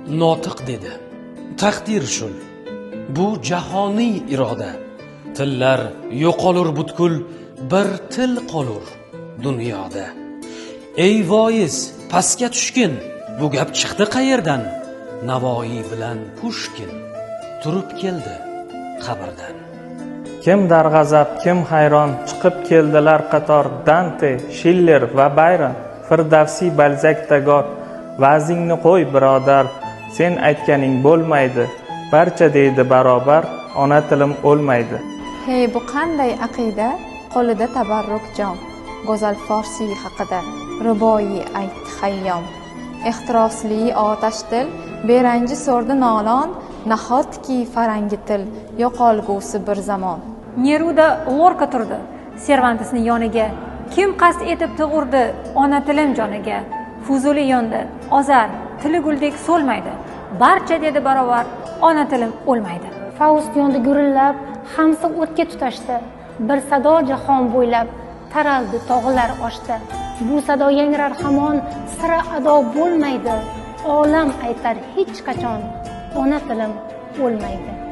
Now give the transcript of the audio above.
notiq dedi. Taqdir shul. Bu jahoniy iroda. Tillar yo'qolur butkul, bir til qolur dunyoda. Ey voiz, pastga tushgin, bu gap chiqdi qayerdan? Navoiy bilan Pushkin turib keldi qabrdan. Kim darg'azab, kim hayron, chiqib keldilar qator. Dante, Schiller va Bayron, Firdavsi, Balzak, Tagor. Va'zingni qo'y, birodar, sen aytganing bo'lmaydi. Barcha deydi barobar, ona tilim o'lmaydi. Hey, bu qanday aqida? Qo'lida tabarruk jom. Go'zal Forsiy haqida ruboiy aytdi Xayyom. Ehtirosli otash dil, berangi so'rdi nolon, nahotki farangi til, yo'qolgusi bir zamon. Neruda Lorca turdi Cervantesning yoniga. Kim qasd etib tug'urdi ona tilim joniga. Fuzuli yondi, ozar, tili guldek so'lmaydi. Barcha dedi barobar, ona tilim o'lmaydi. Faust yondi gurillab, hamsa o'tga tutashdi. Bir sado jahon bo'ylab taraldi, tog'lar oshdi. Bu sado yangrar hamon, sira ado bo'lmaydi. Olam aytar hech qachon, ona tilim o'lmaydi.